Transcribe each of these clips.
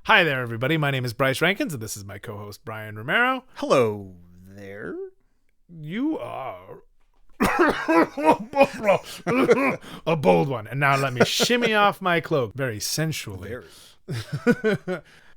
Hi there, everybody. My name is Bryce Rankins, and this is my co-host, Brian Romero. Hello there. You are a bold one. And now let me shimmy off my cloak very sensually.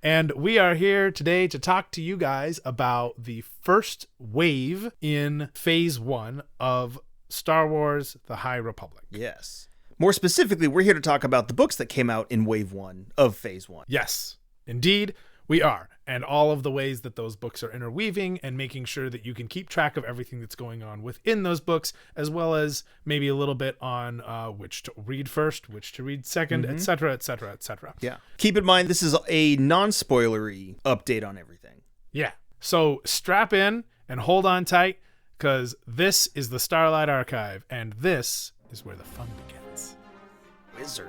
And we are here today to talk to you guys about the first wave in Phase 1 of Star Wars: The High Republic. Yes. More specifically, we're here to talk about the books that came out in Wave 1 of Phase 1. Yes, indeed, we are. And all of the ways that those books are interweaving and making sure that you can keep track of everything that's going on within those books, as well as maybe a little bit on which to read first, which to read second, etc., etc., etc. Yeah. Keep in mind, this is a non-spoilery update on everything. Yeah. So strap in and hold on tight, because this is the Starlight Archive, and this is where the fun begins. Wizard.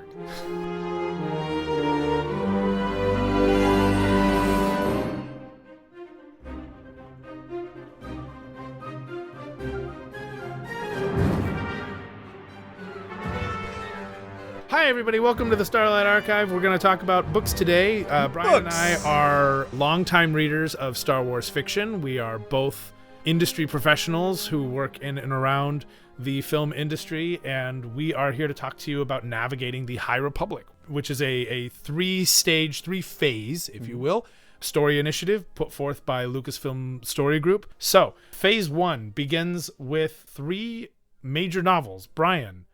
Hi, everybody. Welcome to the Starlight Archive. We're going to talk about books today. Brian and I are longtime readers of Star Wars fiction. We are both industry professionals who work in and around the film industry, and we are here to talk to you about navigating the High Republic, which is a three-phase, if you will, story initiative put forth by Lucasfilm Story Group. So, Phase 1 begins with 3 major novels. Brian,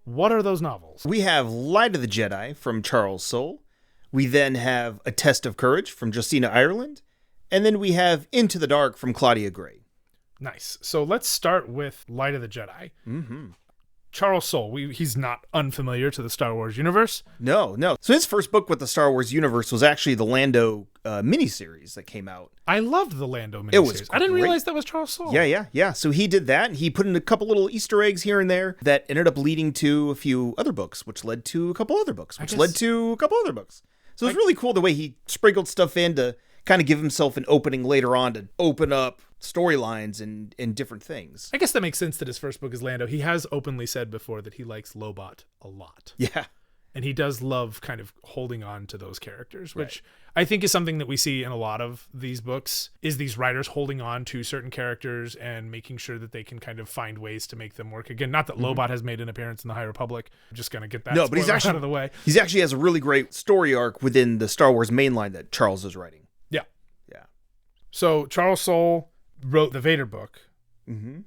what are those novels? We have Light of the Jedi from Charles Soule. We then have A Test of Courage from Justina Ireland. And then we have Into the Dark from Claudia Gray. Nice. So let's start with Light of the Jedi. Charles Soule, he's not unfamiliar to the Star Wars universe. No. So his first book with the Star Wars universe was actually the Lando miniseries that came out. I loved the Lando miniseries. It was I didn't great. realize that was Charles Soule. Yeah. So he did that. He put in a couple little Easter eggs here and there that ended up leading to a few other books, which led to a couple other books, which led to a couple other books. So it's really cool the way he sprinkled stuff in to kind of give himself an opening later on to open up storylines and different things. I guess that makes sense that his first book is Lando. He has openly said before that he likes Lobot a lot. Yeah. And he does love kind of holding on to those characters, which I think is something that we see in a lot of these books, is these writers holding on to certain characters and making sure that they can kind of find ways to make them work again. Not that Lobot has made an appearance in the High Republic. I'm just going to get that but he's actually out of the way. He actually has a really great story arc within the Star Wars mainline that Charles is writing. Yeah. Yeah. So Charles Soule wrote the Vader book.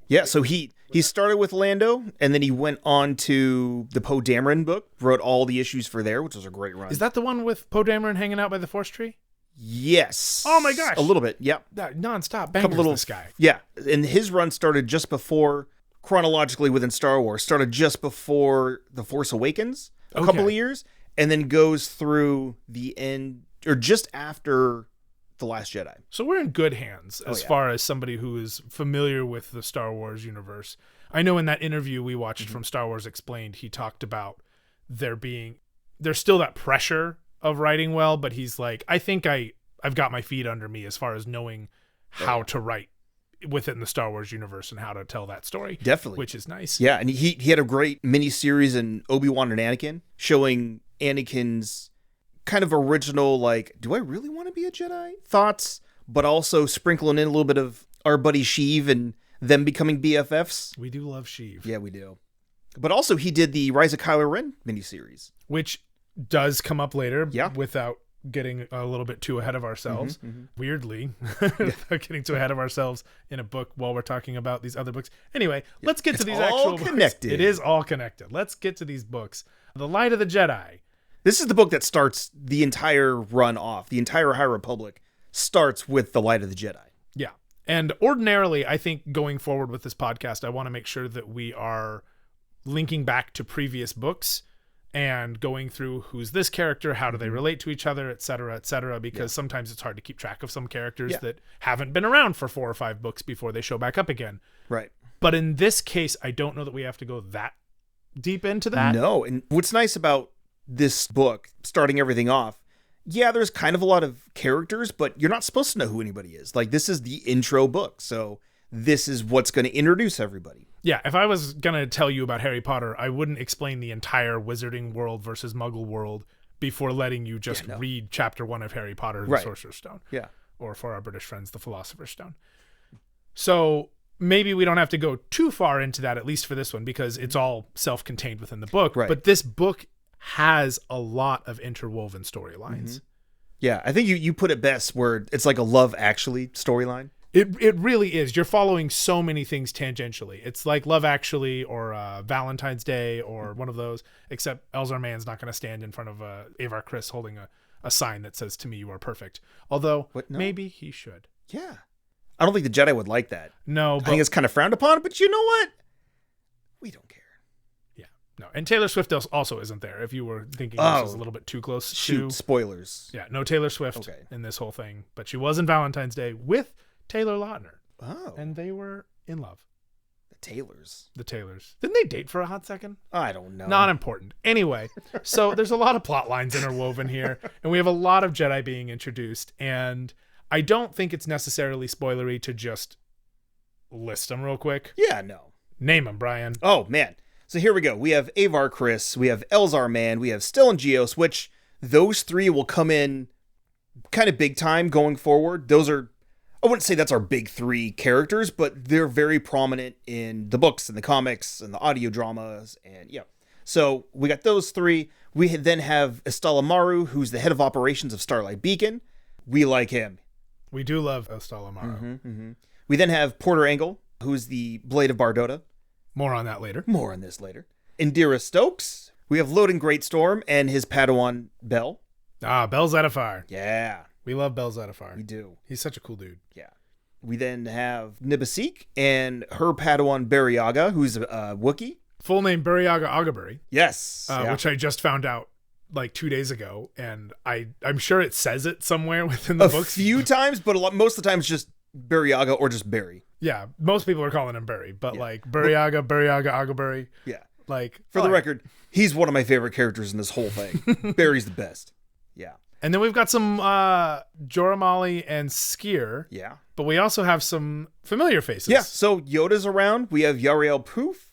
Yeah, so he started with Lando, and then he went on to the Poe Dameron book, wrote all the issues for there, which was a great run. Is that the one with Poe Dameron hanging out by the Force tree? Yes. Oh my gosh. A little bit, yep. Non-stop bangers, this guy. Yeah, and his run started just before, chronologically within Star Wars, started just before The Force Awakens, a couple of years, and then goes through the end, or just after The Last Jedi. So we're in good hands as far as somebody who is familiar with the Star Wars universe. I know in that interview we watched from Star Wars Explained, he talked about there's still that pressure of writing well, but he's like, I think I've got my feet under me as far as knowing how to write within the Star Wars universe and how to tell that story. Definitely. Which is nice. Yeah, and he had a great mini-series in Obi-Wan and Anakin, showing Anakin's kind of original, like, do I really want to be a Jedi? Thoughts, but also sprinkling in a little bit of our buddy Sheev and them becoming BFFs. We do love Sheev. Yeah, we do. But also he did the Rise of Kylo Ren miniseries. Which does come up later without getting a little bit too ahead of ourselves. Weirdly, without getting too ahead of ourselves in a book while we're talking about these other books. Anyway, let's get to these actual connected. Books. It is all connected. Let's get to these books. The Light of the Jedi. This is the book that starts the entire run off. The entire High Republic starts with The Light of the Jedi. Yeah. And ordinarily, I think going forward with this podcast, I want to make sure that we are linking back to previous books and going through who's this character, how do they relate to each other, et cetera, because sometimes it's hard to keep track of some characters that haven't been around for 4 or 5 books before they show back up again. Right. But in this case, I don't know that we have to go that deep into that. No. And what's nice about this book, starting everything off, there's kind of a lot of characters, but you're not supposed to know who anybody is. Like, this is the intro book, so this is what's going to introduce everybody. Yeah, if I was going to tell you about Harry Potter, I wouldn't explain the entire wizarding world versus muggle world before letting you just read chapter 1 of Harry Potter and the Sorcerer's Stone. Yeah. Or for our British friends, the Philosopher's Stone. So maybe we don't have to go too far into that, at least for this one, because it's all self-contained within the book. Right. But this book has a lot of interwoven storylines. Yeah, I think you put it best where it's like a Love Actually storyline. It really is. You're following so many things tangentially. It's like Love Actually or Valentine's Day or one of those, except Elzar Mann's not going to stand in front of Avar Kriss holding a sign that says, "To me, you are perfect." Although, maybe he should. Yeah. I don't think the Jedi would like that. No, I think it's kind of frowned upon, but you know what? We don't care. Yeah. No. And Taylor Swift also isn't there, if you were thinking this was a little bit too close. Spoilers. Yeah, no Taylor Swift in this whole thing. But she was in Valentine's Day with Taylor Lautner. Oh. And they were in love. The Taylors. Didn't they date for a hot second? I don't know. Not important. Anyway, so there's a lot of plot lines interwoven here, and we have a lot of Jedi being introduced, and I don't think it's necessarily spoilery to just list them real quick. Yeah, no. Name them, Brian. Oh, man. So here we go. We have Avar Kriss, we have Elzar Mann, we have Stellan Gios, which those three will come in kind of big time going forward. Those are, I wouldn't say that's our big three characters, but they're very prominent in the books and the comics and the audio dramas. And yeah. So we got those three. We then have Estella Maru, who's the head of operations of Starlight Beacon. We like him. We do love Estella Maru. We then have Porter Engle, who's the Blade of Bardota. More on that later. More on this later. Indira Stokes. We have Loden Greatstorm and his Padawan, Bell. Ah, Bell Zettifar. Yeah. We love Bell Zettifar. We do. He's such a cool dude. Yeah. We then have Nibasik and her Padawan, Bariaga, who's a Wookiee. Full name, Bariaga Agabury. Yes. Which I just found out like 2 days ago, and I'm sure it says it somewhere within the books. A few times, but most of the time it's just Bariaga or just Barry. Yeah, most people are calling him Barry, but like Bariaga Agabury. Yeah. Like, for the record, he's one of my favorite characters in this whole thing. Barry's the best. Yeah. And then we've got some Joramali and Skier. Yeah. But we also have some familiar faces. Yeah. So Yoda's around. We have Yariel Poof.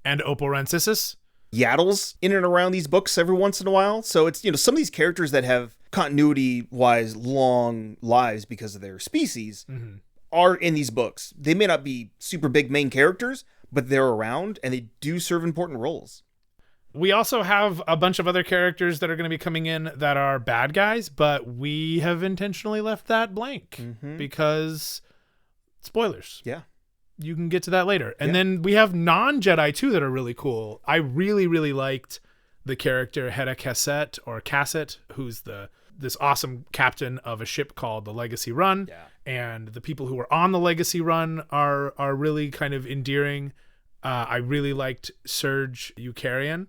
And Opal Rancisis. Yaddle's in and around these books every once in a while. So it's, some of these characters that have continuity-wise long lives because of their species are in these books. They may not be super big main characters, but they're around and they do serve important roles. We also have a bunch of other characters that are going to be coming in that are bad guys, but we have intentionally left that blank because spoilers. Yeah. You can get to that later. And then we have non-Jedi too that are really cool. I really, really liked the character Hedda Cassette or Cassette, who's this awesome captain of a ship called the Legacy Run. Yeah. And the people who are on the Legacy Run are really kind of endearing. I really liked Serge Eucarian.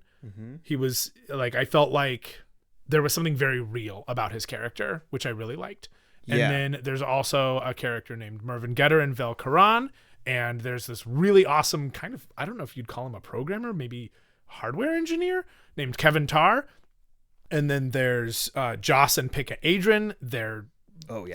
He was like, I felt like there was something very real about his character, which I really liked. And then there's also a character named Mervyn Getter and Vel Karan. And there's this really awesome kind of, I don't know if you'd call him a programmer, maybe hardware engineer named Kevin Tarr. And then there's Joss and Pika Adrian. They're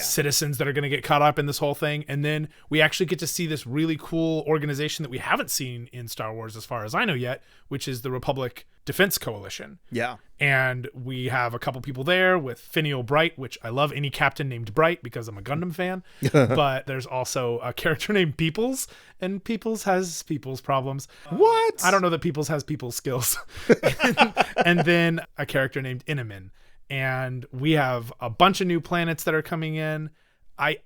citizens that are going to get caught up in this whole thing. And then we actually get to see this really cool organization that we haven't seen in Star Wars as far as I know yet, which is the Republic Defense Coalition. Yeah. And we have a couple people there with Finial Bright, which I love any captain named Bright because I'm a Gundam fan. But there's also a character named Peoples, and Peoples has Peoples problems. What? I don't know that Peoples has Peoples skills. And then a character named Inamin. And we have a bunch of new planets that are coming in. I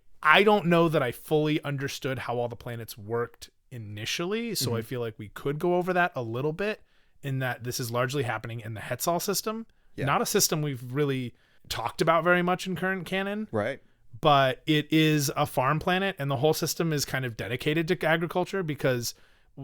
don't know that I fully understood how all the planets worked initially, so I feel like we could go over that a little bit, in that this is largely happening in the Hetzal system. Yeah. Not a system we've really talked about very much in current canon. Right. But it is a farm planet, and the whole system is kind of dedicated to agriculture, because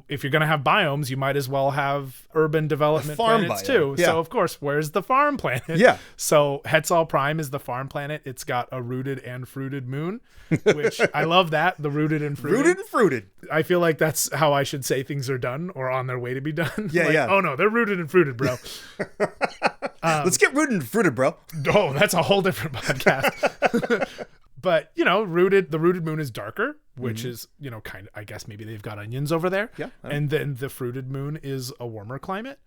if you're going to have biomes, you might as well have urban development planets too. Yeah. So of course, where's the farm planet? Yeah. So Hetzal Prime is the farm planet. It's got a rooted and fruited moon, which I love that. The rooted and fruited. Rooted and fruited. I feel like that's how I should say things are done or on their way to be done. Yeah, like, yeah. Oh no, they're rooted and fruited, bro. Let's get rooted and fruited, bro. Oh, that's a whole different podcast. But, the rooted moon is darker, which is, kind of, I guess maybe they've got onions over there. Yeah. And then the fruited moon is a warmer climate.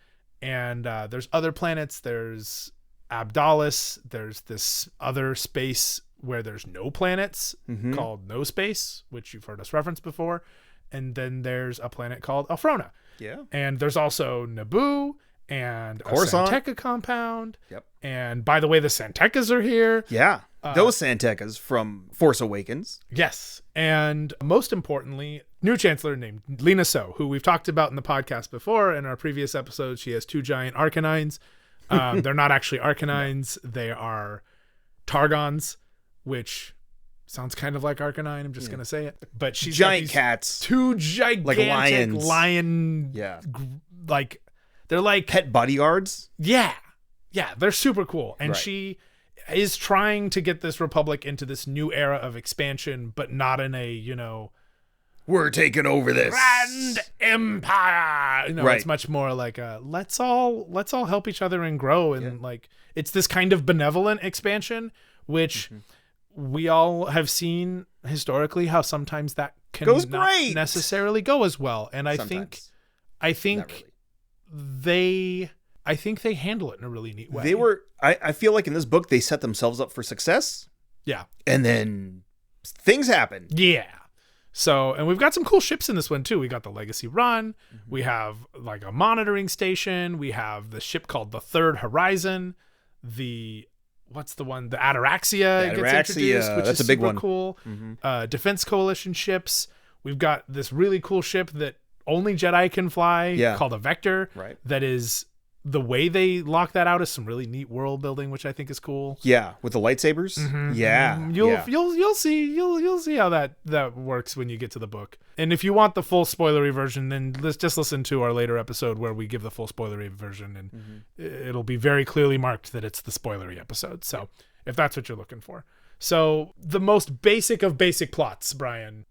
And there's other planets. There's Abdallas. There's this other space where there's no planets called No Space, which you've heard us reference before. And then there's a planet called Elfrona. Yeah. And there's also Naboo and Coruscant. a Santeca compound. Yep. And by the way, the Santecas are here. Yeah. Those Santecas from Force Awakens. Yes. And most importantly, new chancellor named Lena So, who we've talked about in the podcast before. In our previous episodes, she has 2 giant Arcanines. They're not actually Arcanines. No. They are Targons, which sounds kind of like Arcanine. I'm just going to say it. But she's giant cats. 2 gigantic like lions. Lion. Yeah. Like, they're like pet bodyguards. Yeah. Yeah. They're super cool. And right. she is trying to get this republic into this new era of expansion, but not in a, we're taking over this grand empire. Right. It's much more like let's all help each other and grow. And like, it's this kind of benevolent expansion, which we all have seen historically how sometimes that can goes not great. Necessarily go as well. And I think they handle it in a really neat way. I feel like in this book, they set themselves up for success. Yeah. And then things happen. Yeah. So, and we've got some cool ships in this one too. We got the Legacy Run. We have like a monitoring station. We have the ship called the Third Horizon. What's the one? The Ataraxia gets introduced, which that's is a big super one. Cool. Defense Coalition ships. We've got this really cool ship that only Jedi can fly called a Vector. Right. That is, the way they lock that out is some really neat world building, which I think is cool. Yeah, with the lightsabers. Yeah, you'll see how that works when you get to the book. And if you want the full spoilery version, then let's just listen to our later episode where we give the full spoilery version, and it'll be very clearly marked that it's the spoilery episode. So if that's what you're looking for, so the most basic of basic plots, Brian,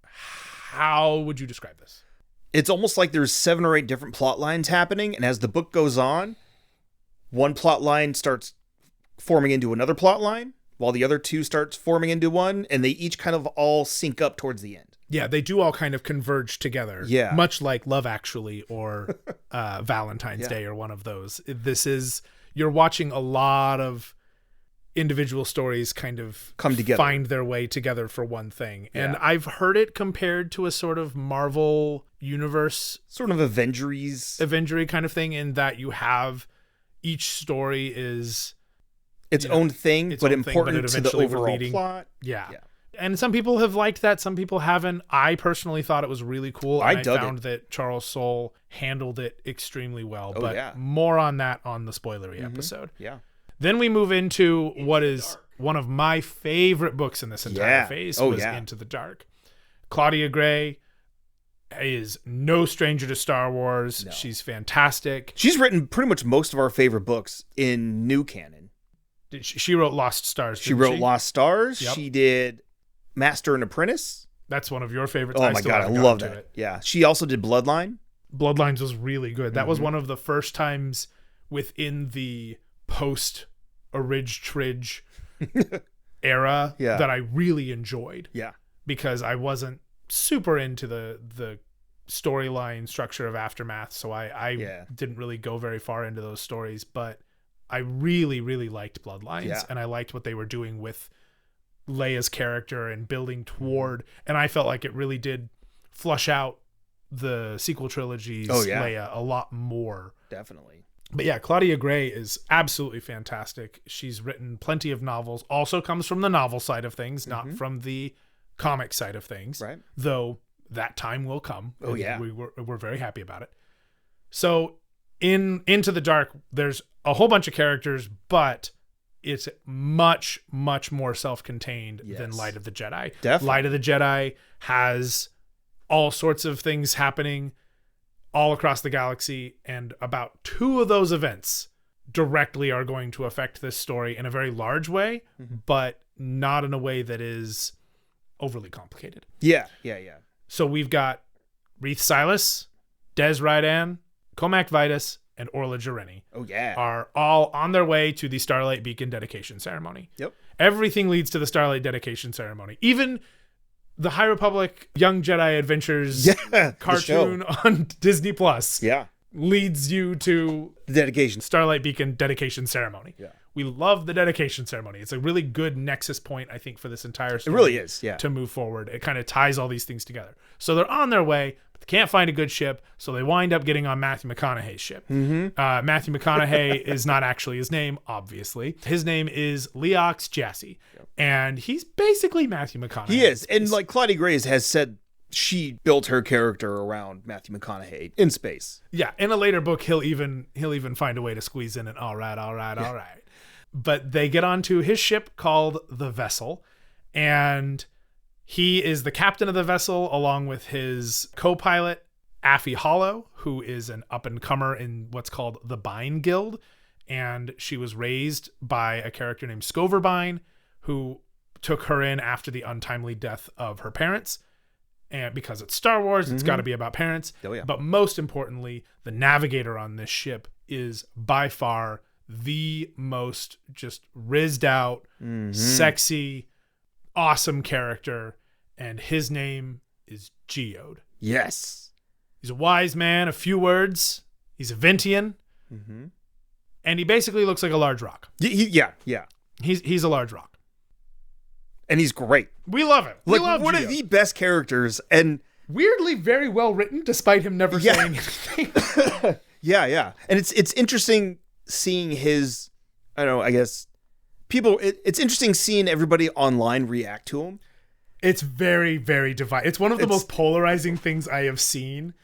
how would you describe this? It's almost like there's 7 or 8 different plot lines happening, and as the book goes on, one plot line starts forming into another plot line, while the other 2 starts forming into one, and they each kind of all sync up towards the end. Yeah, they do all kind of converge together. Yeah. Much like Love Actually or Valentine's Day or one of those. You're watching a lot of individual stories kind of come together, find their way together for one thing. And I've heard it compared to a sort of Marvel universe, sort of Avengery kind of thing, in that you have each story is its own thing, but important to the overall plot. Yeah. And some people have liked that, some people haven't. I personally thought it was really cool. I found that Charles Soule handled it extremely well. More on that on the spoilery episode. Yeah. Then we move into what is one of my favorite books in this entire phase, Into the Dark. Claudia Gray is no stranger to Star Wars. No. She's fantastic. She's written pretty much most of our favorite books in new canon. She wrote Lost Stars. She wrote Lost Stars. Yep. She did Master and Apprentice. That's one of your favorites. Oh my God, I love that. Yeah. She also did Bloodline. Bloodlines was really good. That was one of the first times within the post Ridge Tridge era that I really enjoyed. Yeah. Because I wasn't super into the storyline structure of Aftermath, so I didn't really go very far into those stories, but I really, really liked Bloodlines, and I liked what they were doing with Leia's character and building toward, and I felt like it really did flush out the sequel trilogy's Leia a lot more. Definitely. But yeah, Claudia Gray is absolutely fantastic. She's written plenty of novels, also comes from the novel side of things, not from the comic side of things. Right. Though that time will come. Oh, yeah. We're very happy about it. So in Into the Dark, there's a whole bunch of characters, but it's much, much more self-contained than Light of the Jedi. Definitely. Light of the Jedi has all sorts of things happening all across the galaxy, and about 2 of those events directly are going to affect this story in a very large way, but not in a way that is overly complicated. Yeah. So we've got Reith Silas, Des Rydan, Comac Vitus, and Orla Jareni are all on their way to the Starlight Beacon dedication ceremony. Yep. Everything leads to the Starlight dedication ceremony. Even the High Republic Young Jedi Adventures cartoon on Disney Plus leads you to the dedication Starlight Beacon dedication ceremony, We love the dedication ceremony. It's a really good nexus point, I think, for this entire story. It really is, yeah. To move forward. It kind of ties all these things together. So they're on their way, but they can't find a good ship, so they wind up getting on Matthew McConaughey's ship. Matthew McConaughey is not actually his name, obviously. His name is Leox Jassy, and he's basically Matthew McConaughey. He is, and like Claudia Gray has said, she built her character around Matthew McConaughey in space. Yeah, in a later book, he'll even find a way to squeeze in an all right. But they get onto his ship called the Vessel, and he is the captain of the vessel along with his co-pilot, Affie Hollow, who is an up-and-comer in what's called the Bine Guild, and she was raised by a character named Scover Bine, who took her in after the untimely death of her parents. And because it's Star Wars, it's got to be about parents. Oh, yeah. But most importantly, the navigator on this ship is by far the most just rizzed out, sexy, awesome character. And his name is Geode. Yes. He's a wise man, a few words. He's a Ventian. And he basically looks like a large rock. Yeah. He's a large rock. And he's great. We love him. We Like, love one Geode. of the best characters, and weirdly very well written, despite him never saying anything. yeah. And it's interesting seeing his, I don't know, I guess people, it's interesting seeing everybody online react to him. It's very, very divided. It's one of the most polarizing things I have seen.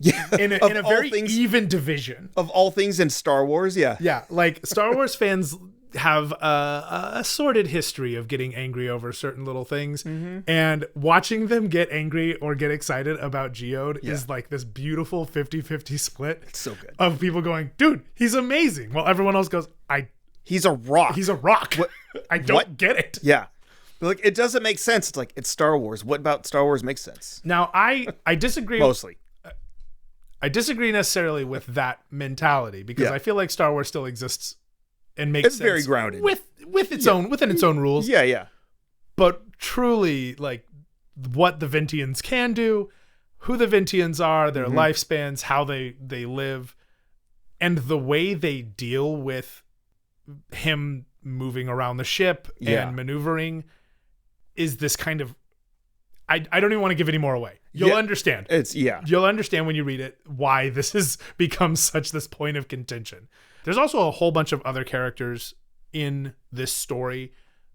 Yeah. In a very even division. Of all things in Star Wars, yeah. Yeah, like Star Wars fans have a sordid history of getting angry over certain little things, and watching them get angry or get excited about Geode is like this beautiful 50-50 split. It's so good. Of people going, dude, he's amazing, while everyone else goes, he's a rock. He's a rock. I don't get it. Yeah. But like, it doesn't make sense. It's like, it's Star Wars. What about Star Wars makes sense? Now, I disagree. Mostly. I disagree necessarily with that mentality, because I feel like Star Wars still exists and makes sense. It's very grounded. With its own, within its own rules. Yeah. But truly, like, what the Ventians can do, who the Ventians are, their lifespans, how they live, and the way they deal with him moving around the ship and maneuvering is this kind of, I don't even want to give any more away. You'll understand. You'll understand when you read it why this has become such this point of contention. There's also a whole bunch of other characters in this story.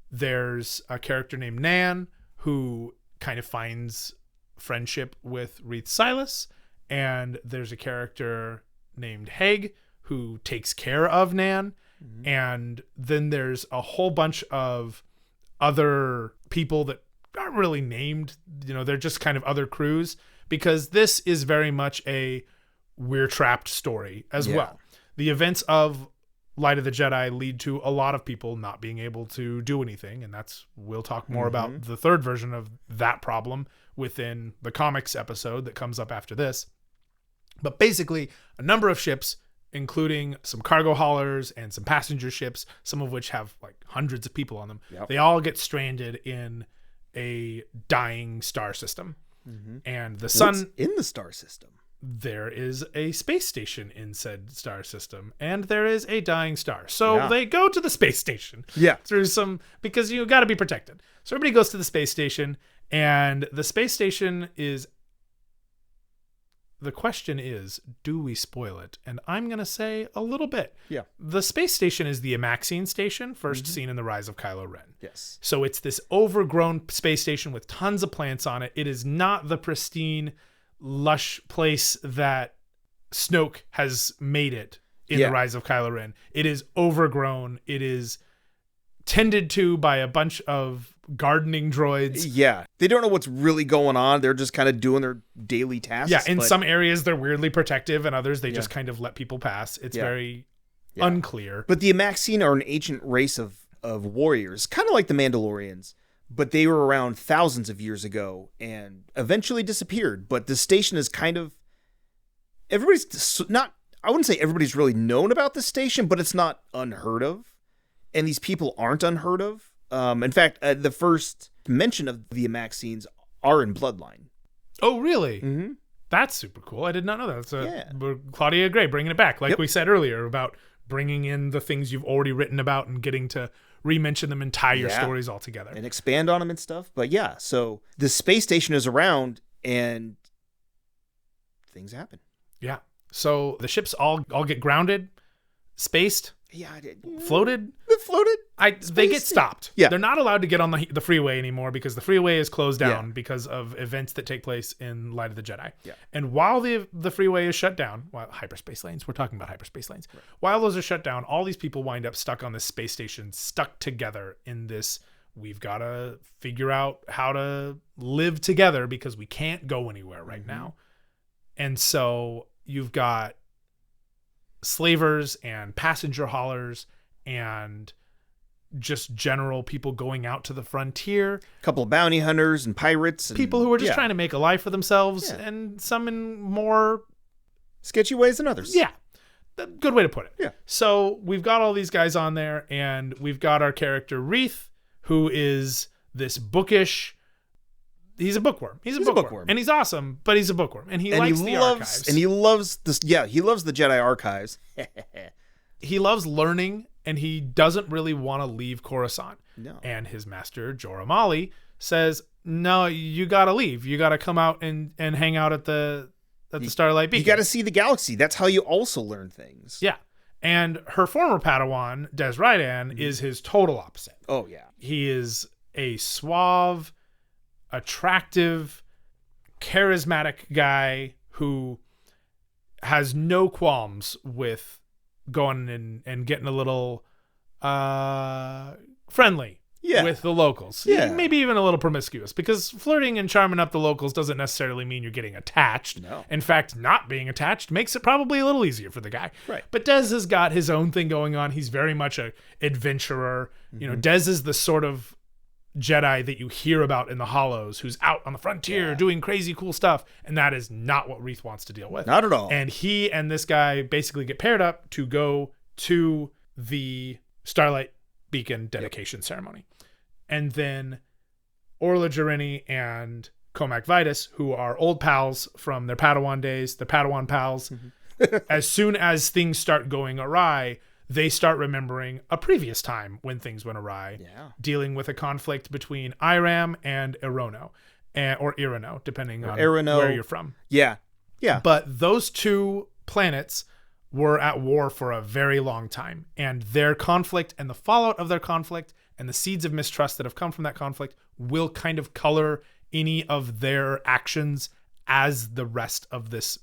There's a character named Nan who kind of finds friendship with Reith Silas, and there's a character named Heg who takes care of Nan, and then there's a whole bunch of other people that aren't really named. You know, they're just kind of other crews, because this is very much a we're trapped story as well. The events of Light of the Jedi lead to a lot of people not being able to do anything, and we'll talk more about the third version of that problem within the comics episode that comes up after this. But basically, a number of ships, including some cargo haulers and some passenger ships, some of which have like hundreds of people on them, they all get stranded in a dying star system. And the sun... What's in the star system? There is a space station in said star system, and there is a dying star. So they go to the space station. Through some, because you got to be protected. So everybody goes to the space station, and the space station is, the question is, do we spoil it? And I'm going to say a little bit. The space station is the Amaxine station, first seen in The Rise of Kylo Ren. So it's this overgrown space station with tons of plants on it. It is not the pristine, lush place that Snoke has made it in The Rise of Kylo Ren. It is overgrown. It is tended to by a bunch of gardening droids. They don't know what's really going on. They're just kind of doing their daily tasks. In some areas they're weirdly protective, and others they just kind of let people pass. It's very unclear. But the Amaxine are an ancient race of warriors, kind of like the Mandalorians. But they were around thousands of years ago and eventually disappeared. But the station is kind of, everybody's not, I wouldn't say everybody's really known about the station, but it's not unheard of. And these people aren't unheard of. In fact, the first mention of the Amaxines are in Bloodline. Oh, really? That's super cool. I did not know that. Claudia Gray bringing it back. Like we said earlier about bringing in the things you've already written about and getting to re-mention them and tie your stories all together. And expand on them and stuff. But yeah, so the space station is around and things happen. Yeah. So the ships all get grounded, spaced, floated. Floated. They get stopped. Yeah. They're not allowed to get on the freeway anymore because the freeway is closed down because of events that take place in Light of the Jedi. Yeah. And while the freeway is shut down, hyperspace lanes, we're talking about hyperspace lanes. Right. While those are shut down, all these people wind up stuck on this space station, stuck together in this, we've got to figure out how to live together because we can't go anywhere right now. And so you've got slavers and passenger haulers and just general people going out to the frontier. A couple of bounty hunters and pirates. And, people who are just trying to make a life for themselves and some in more sketchy ways than others. Yeah. Good way to put it. Yeah. So we've got all these guys on there and we've got our character Reith, who is this bookish... He's a bookworm. He's a bookworm. And he's awesome, but he's a bookworm. And he likes the archives. And he loves this. Yeah, he loves the Jedi archives. He loves learning, and he doesn't really want to leave Coruscant. No. And his master, Jor Amali, says, no, you got to leave. You got to come out and hang out at the Starlight Beacon. You got to see the galaxy. That's how you also learn things. Yeah. And her former Padawan, Des Rydan, is his total opposite. Oh, yeah. He is a suave, attractive, charismatic guy who has no qualms with going and getting a little friendly with the locals. Yeah. Maybe even a little promiscuous, because flirting and charming up the locals doesn't necessarily mean you're getting attached. No. In fact, not being attached makes it probably a little easier for the guy. Right. But Des has got his own thing going on. He's very much a adventurer. You know, Des is the sort of Jedi that you hear about in the Hollows, who's out on the frontier doing crazy cool stuff, and that is not what Reith wants to deal with. Not at all. And he and this guy basically get paired up to go to the Starlight Beacon dedication ceremony. And then Orla Jarini and Comac Vitus, who are old pals from their Padawan days, the Padawan pals, as soon as things start going awry, they start remembering a previous time when things went awry, dealing with a conflict between Iram and Erono, or Irano, depending on where you're from. Yeah. But those two planets were at war for a very long time, and their conflict and the fallout of their conflict and the seeds of mistrust that have come from that conflict will kind of color any of their actions as the rest of this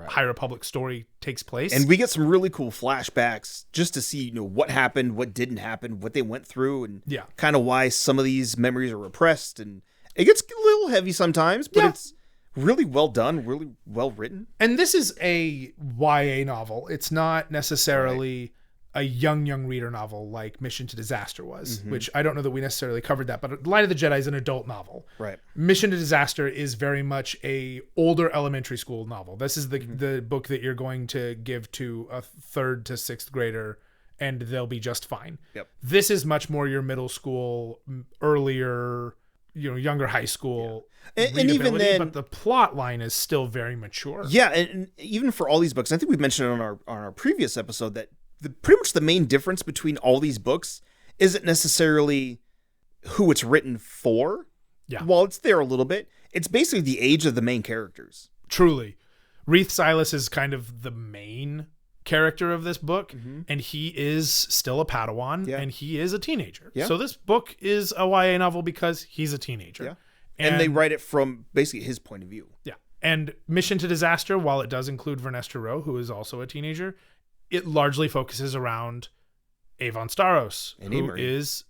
High Republic story takes place. And we get some really cool flashbacks just to see, what happened, what didn't happen, what they went through, and kind of why some of these memories are repressed. And it gets a little heavy sometimes, but it's really well done, really well written. And this is a YA novel. It's not necessarily a young reader novel like Mission to Disaster was, which I don't know that we necessarily covered that, but Light of the Jedi is an adult novel. Right. Mission to Disaster is very much a older elementary school novel. This is the book that you're going to give to a 3rd to 6th grader and they'll be just fine. Yep. This is much more your middle school, earlier, younger high school. And even then, but the plot line is still very mature. Yeah. And even for all these books, I think we've mentioned on our previous episode that pretty much the main difference between all these books isn't necessarily who it's written for. Yeah. While it's there a little bit, it's basically the age of the main characters. Truly. Reith Silas is kind of the main character of this book, and he is still a Padawan, and he is a teenager. So this book is a YA novel because he's a teenager. Yeah. And they write it from basically his point of view. Yeah. And Mission to Disaster, while it does include Vernestra Rowe, who is also a teenager, it largely focuses around Avon Staros, who is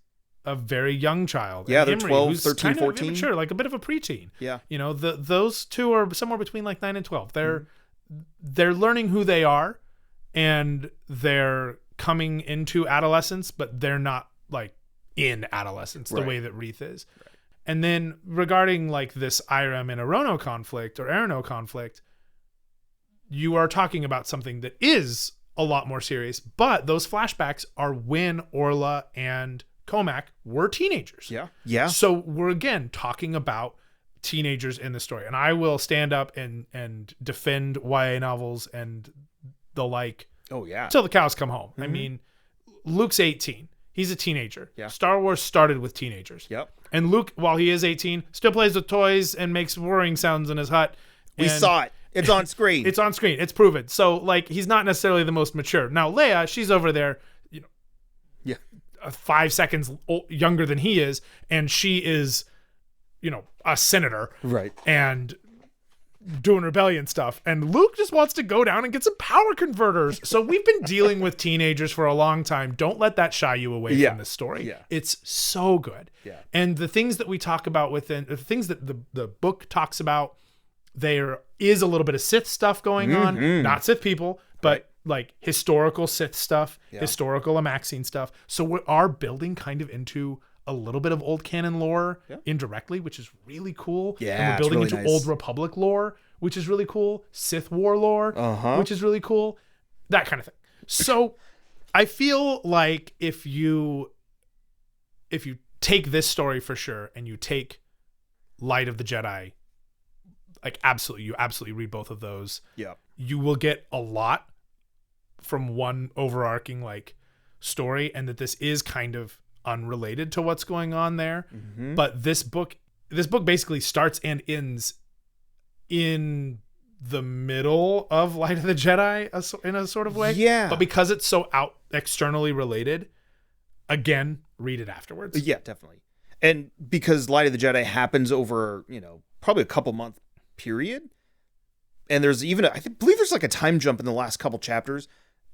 a very young child. Yeah, and they're Imri, 12, who's 13, kind 14. Of immature, like a bit of a preteen. Yeah. Those two are somewhere between like 9 and 12. They're learning who they are, and they're coming into adolescence, but they're not like in adolescence the way that Reith is. Right. And then regarding like this Iram and Erono conflict, you are talking about something that is a lot more serious, but those flashbacks are when Orla and Comac were teenagers. Yeah. So we're again talking about teenagers in the story, and I will stand up and defend YA novels and the like Oh, yeah. Till the cows come home. I mean, Luke's 18. He's a teenager. Yeah. Star Wars started with teenagers. Yep. And Luke, while he is 18, still plays with toys and makes whirring sounds in his hut. We saw it. It's on screen. It's on screen. It's proven. So, like, he's not necessarily the most mature. Now, Leia, she's over there, 5 seconds younger than he is, and she is, a senator. Right. And doing rebellion stuff. And Luke just wants to go down and get some power converters. So we've been dealing with teenagers for a long time. Don't let that shy you away from this story. Yeah. It's so good. Yeah. And the things that we talk about within the things that the book talks about, there is a little bit of Sith stuff going on. Not Sith people, but like historical Sith stuff, historical Amaxine stuff. So we are building kind of into a little bit of old canon lore indirectly, which is really cool. Yeah, and we're building really into nice. Old Republic lore, which is really cool. Sith War lore, which is really cool. That kind of thing. So I feel like if you take this story for sure and you take Light of the Jedi, like you absolutely read both of those. Yeah. You will get a lot from one overarching like story, and that this is kind of unrelated to what's going on there. But this book basically starts and ends in the middle of Light of the Jedi in a sort of way. Yeah. But because it's so externally related, again, read it afterwards. Yeah, definitely. And because Light of the Jedi happens over, probably a couple month period. And there's even, believe there's like a time jump in the last couple chapters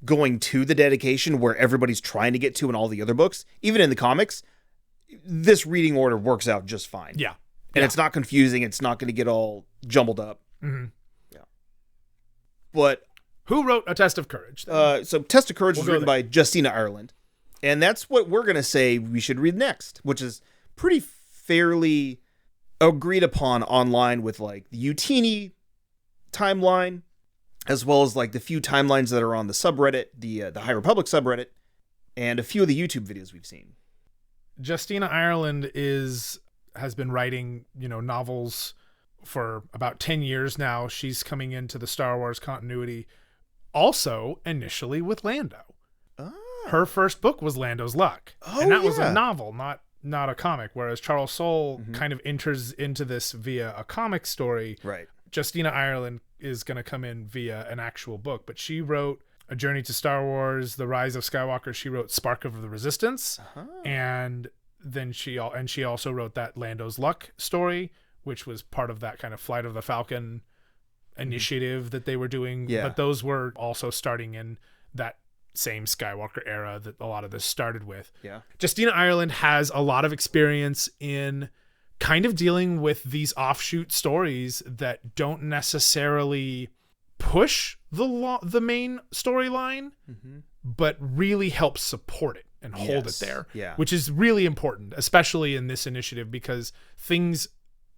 going to the dedication where everybody's trying to get to in all the other books. Even in the comics, this reading order works out just fine. Yeah. And it's not confusing. It's not going to get all jumbled up. Mm-hmm. Yeah. But who wrote A Test of Courage? So Test of Courage was written by Justina Ireland. And that's what we're going to say we should read next, which is pretty fairly agreed upon online with like the Utini timeline, as well as like the few timelines that are on the subreddit, the High Republic subreddit, and a few of the YouTube videos we've seen. Justina Ireland has been writing, novels for about 10 years now. She's coming into the Star Wars continuity also initially with Lando. Oh. Her first book was Lando's Luck. Oh, and that was a novel, not a comic, whereas Charles Soule Mm-hmm. kind of enters into this via a comic story. Right. Justina Ireland is going to come in via an actual book, but she wrote A Journey to Star Wars, The Rise of Skywalker. She wrote Spark of the Resistance, and then she also wrote that Lando's Luck story, which was part of that kind of Flight of the Falcon initiative that they were doing. Yeah. But those were also starting in that same Skywalker era that a lot of this started with. Yeah. Justina Ireland has a lot of experience in kind of dealing with these offshoot stories that don't necessarily push the main storyline, but really help support it and hold it there, which is really important, especially in this initiative, because things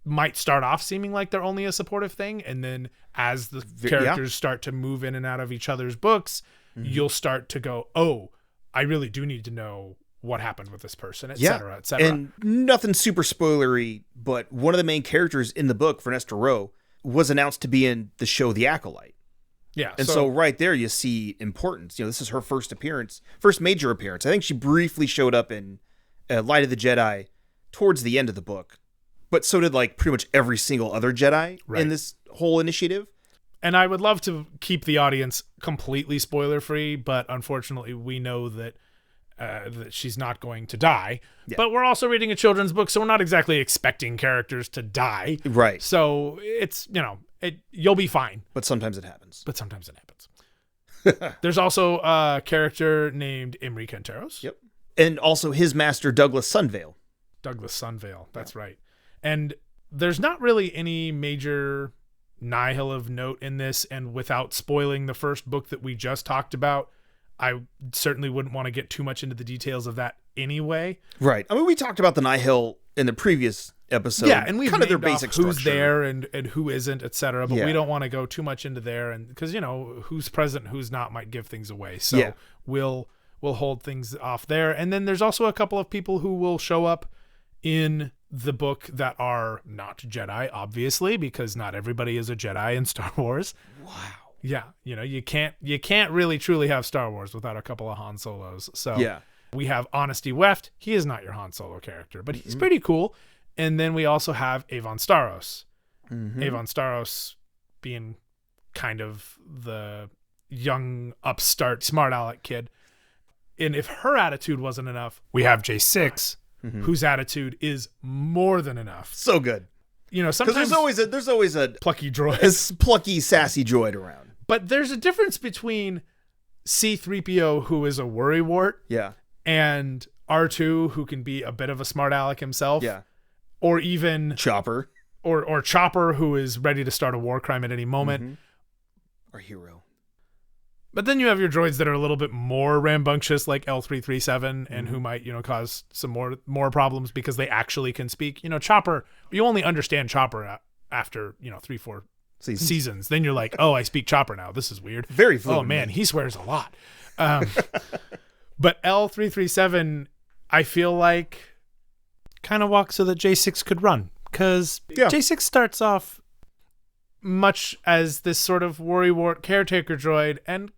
might start off seeming like they're only a supportive thing, and then as the characters start to move in and out of each other's books, you'll start to go, oh, I really do need to know what happened with this person, et cetera, et cetera. And nothing super spoilery, but one of the main characters in the book, Vernestra Rowe, was announced to be in the show The Acolyte. Yeah. And so right there you see importance. This is her first major appearance. I think she briefly showed up in Light of the Jedi towards the end of the book, but so did like pretty much every single other Jedi in this whole initiative. And I would love to keep the audience completely spoiler free, but unfortunately we know that she's not going to die. Yeah. But we're also reading a children's book, so we're not exactly expecting characters to die. Right. So it's, you'll be fine. But sometimes it happens. There's also a character named Imri Kenteros. Yep. And also his master, Douglas Sunvale. That's right. And there's not really any major nihil of note in this, and without spoiling the first book that we just talked about, I certainly wouldn't want to get too much into the details of that anyway. Right. I mean, we talked about the nihil in the previous episode. Yeah, and we've kind of their basic who's structure. there and who isn't, etc. But we don't want to go too much into there, and because who's present, who's not might give things away. So we'll hold things off there. And then there's also a couple of people who will show up in the book that are not Jedi, obviously, because not everybody is a Jedi in Star Wars. Wow. Yeah, you can't really truly have Star Wars without a couple of Han Solos. So Yeah. we have Honesty Weft. He is not your Han Solo character, but he's pretty cool. And then we also have Avon Staros. Avon Staros being kind of the young, upstart, smart aleck kid. And if her attitude wasn't enough, we have J6, whose attitude is more than enough. So good. Sometimes there's always a plucky droid. Plucky, sassy droid around. But there's a difference between C-3PO, who is a worrywart, Yeah. and R2, who can be a bit of a smart aleck himself. Yeah. Or even Chopper. Or Chopper, who is ready to start a war crime at any moment. Our hero. But then you have your droids that are a little bit more rambunctious, like L337, and who might, cause some more problems because they actually can speak. Chopper, you only understand Chopper after, 3-4 seasons. Then you're like, oh, I speak Chopper now. This is weird. Very fluent. Oh, man, he swears a lot. But L337, I feel like, kind of walks so that J6 could run. Because J6 starts off much as this sort of worrywart caretaker droid, and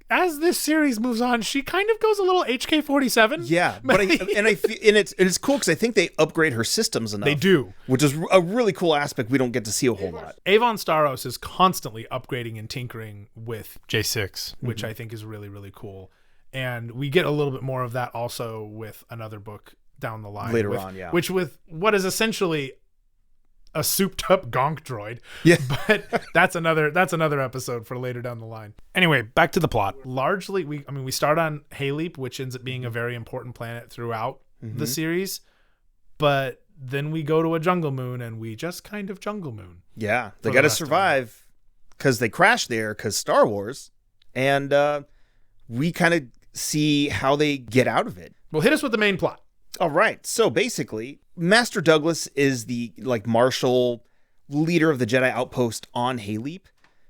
as this series moves on, she kind of goes a little HK-47. Yeah, but it's cool because I think they upgrade her systems enough. They do, which is a really cool aspect we don't get to see a whole lot. Avon Staros is constantly upgrading and tinkering with J6, which I think is really, really cool. And we get a little bit more of that also with another book down the line later on, yeah. Which with what is essentially a souped up gonk droid. Yeah. But that's another episode for later down the line. Anyway, back to the plot. Largely we start on Hayleap, which ends up being a very important planet throughout the series. But then we go to a jungle moon and we just kind of jungle moon. Yeah. They got to survive because they crashed there because Star Wars. And we kind of see how they get out of it. Well, hit us with the main plot. All right. So basically, Master Douglas is the martial leader of the Jedi outpost on Hayleap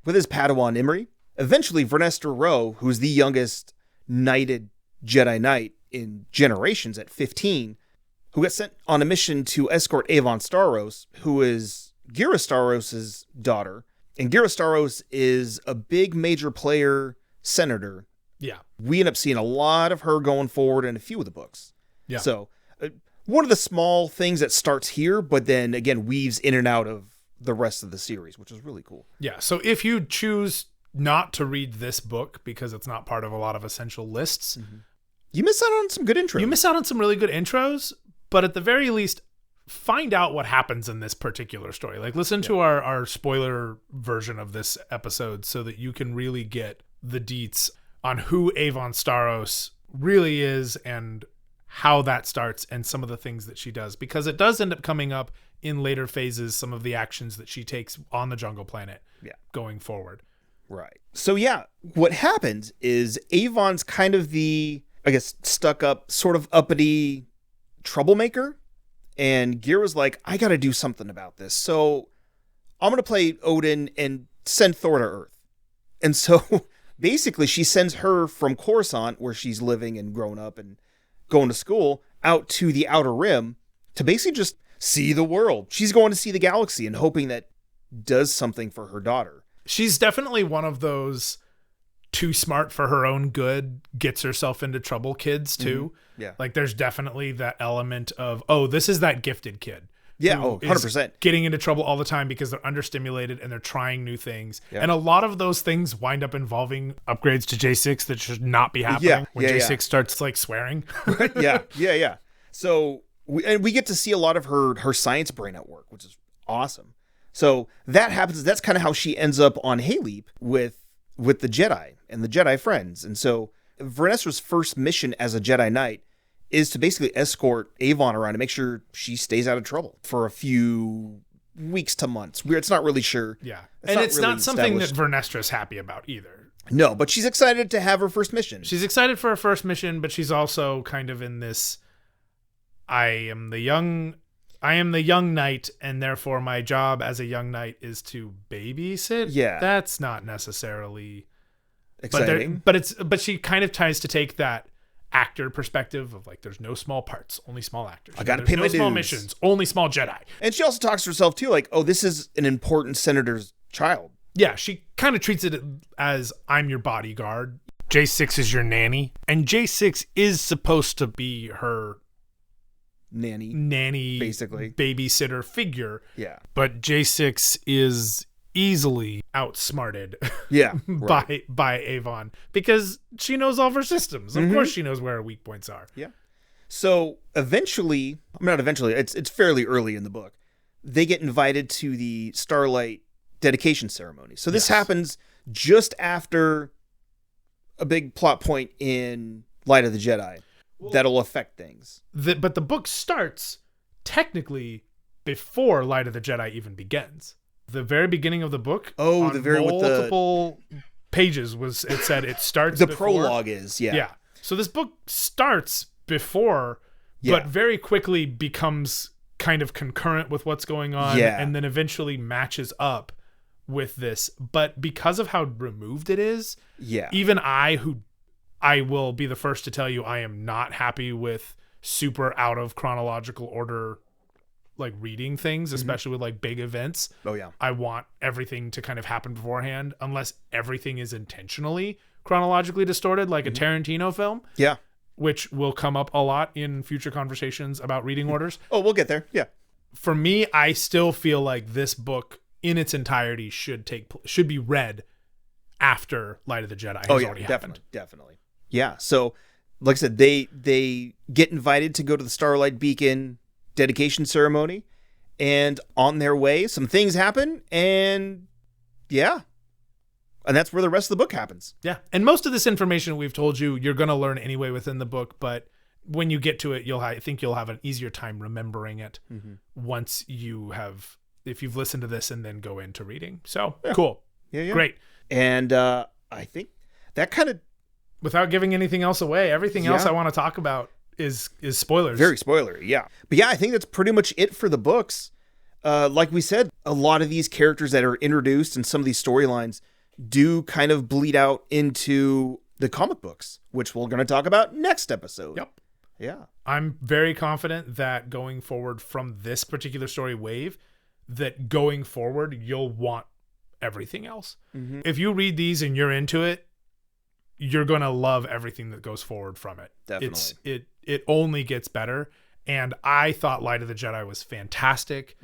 with his Padawan Imri. Eventually, Vernestra Rwoh, who's the youngest knighted Jedi Knight in generations at 15, who got sent on a mission to escort Avon Staros, who is Ghirra Staros' daughter. And Ghirra Staros is a big major player senator. Yeah. We end up seeing a lot of her going forward in a few of the books. Yeah. So one of the small things that starts here, but then again weaves in and out of the rest of the series, which is really cool. Yeah. So if you choose not to read this book because it's not part of a lot of essential lists, you miss out on some good intros. You miss out on some really good intros, but at the very least, find out what happens in this particular story. Like listen to our spoiler version of this episode so that you can really get the deets on who Avon Staros really is and how that starts and some of the things that she does, because it does end up coming up in later phases, some of the actions that she takes on the jungle planet going forward. Right. So what happens is Avon's kind of the, I guess, stuck up, sort of uppity troublemaker. And Ghirra's like, I got to do something about this. So I'm going to play Odin and send Thor to Earth. And so basically she sends her from Coruscant, where she's living and grown up and going to school, out to the Outer Rim to basically just see the world. She's going to see the galaxy and hoping that does something for her daughter. She's definitely one of those too smart for her own good, gets herself into trouble kids too. Yeah. Like there's definitely that element of, oh, this is that gifted kid. Yeah, 100%. Getting into trouble all the time because they're understimulated and they're trying new things. Yeah. And a lot of those things wind up involving upgrades to J6 that should not be happening when J6 starts like swearing. Yeah. So we get to see a lot of her science brain at work, which is awesome. So that happens. That's kind of how she ends up on Hayleap with the Jedi and the Jedi friends. And so Vernestra's first mission as a Jedi Knight is to basically escort Avon around to make sure she stays out of trouble for a few weeks to months. It's not really sure. Yeah. It's not something that Vernestra's happy about either. No, but she's excited to have her first mission. She's excited for her first mission, but she's also kind of in this, I am the young knight, and therefore my job as a young knight is to babysit. Yeah. That's not necessarily exciting. But she kind of tries to take that actor perspective of like, there's no small parts, only small actors. I gotta pay my dues. No small missions, only small Jedi. And she also talks to herself too, like, oh, this is an important senator's child. Yeah, she kind of treats it as I'm your bodyguard. J6 is your nanny. And J6 is supposed to be her nanny, basically babysitter figure. Yeah. But J6 is easily outsmarted by Avon because she knows all of her systems. Of course she knows where her weak points are. Yeah. So eventually, it's fairly early in the book, they get invited to the Starlight dedication ceremony. So this happens just after a big plot point in Light of the Jedi that'll affect things. But the book starts technically before Light of the Jedi even begins. The very beginning of the book, multiple pages it said it starts the before. Prologue is, yeah. So this book starts before, but very quickly becomes kind of concurrent with what's going on, and then eventually matches up with this. But because of how removed it is, even I will be the first to tell you I am not happy with super out of chronological order like reading things, especially with like big events. Oh yeah. I want everything to kind of happen beforehand unless everything is intentionally chronologically distorted like a Tarantino film. Yeah. Which will come up a lot in future conversations about reading orders. Oh, we'll get there. Yeah. For me, I still feel like this book in its entirety should be read after Light of the Jedi has already happened. Definitely. Yeah. So, like I said, they get invited to go to the Starlight Beacon dedication ceremony, and on their way, some things happen, and that's where the rest of the book happens. Yeah. And most of this information we've told you, you're going to learn anyway within the book, but when you get to it, I think you'll have an easier time remembering it once if you've listened to this and then go into reading. So cool. Yeah. Great. And I think that kind of, without giving anything else away, everything else I want to talk about is spoilers. Very spoilery, yeah. But yeah, I think that's pretty much it for the books. Like we said, a lot of these characters that are introduced and some of these storylines do kind of bleed out into the comic books, which we're going to talk about next episode. Yep. Yeah. I'm very confident that going forward from this particular story wave, that going forward, you'll want everything else. If you read these and you're into it, you're going to love everything that goes forward from it. Definitely. It only gets better. And I thought Light of the Jedi was fantastic.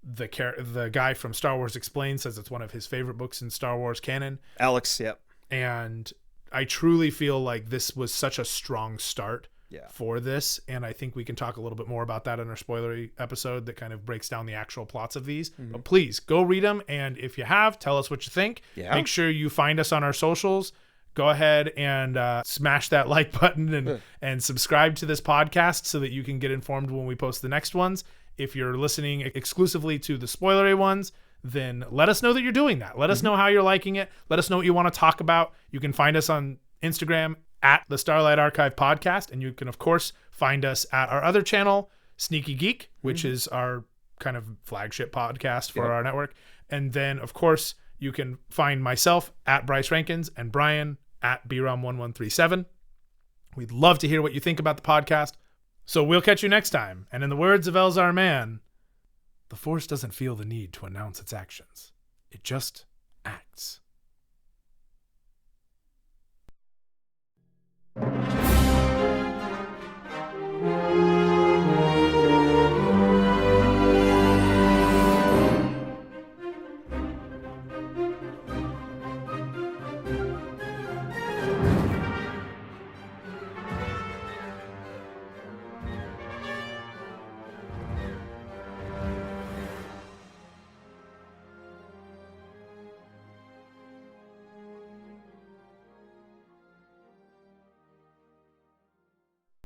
The guy from Star Wars Explained says it's one of his favorite books in Star Wars canon. Alex, yep. And I truly feel like this was such a strong start for this. And I think we can talk a little bit more about that in our spoilery episode that kind of breaks down the actual plots of these. But please go read them. And if you have, tell us what you think. Make sure you find us on our socials. Go ahead and smash that like button and subscribe to this podcast so that you can get informed when we post the next ones. If you're listening exclusively to the spoilery ones, then let us know that you're doing that. Let us know how you're liking it. Let us know what you want to talk about. You can find us on Instagram at the Starlight Archive Podcast. And you can, of course, find us at our other channel, Sneaky Geek, which is our kind of flagship podcast for our network. And then, of course, you can find myself at Bryce Rankins and Brian at BROM1137. We'd love to hear what you think about the podcast. So we'll catch you next time. And in the words of Elzar Mann, the Force doesn't feel the need to announce its actions. It just acts.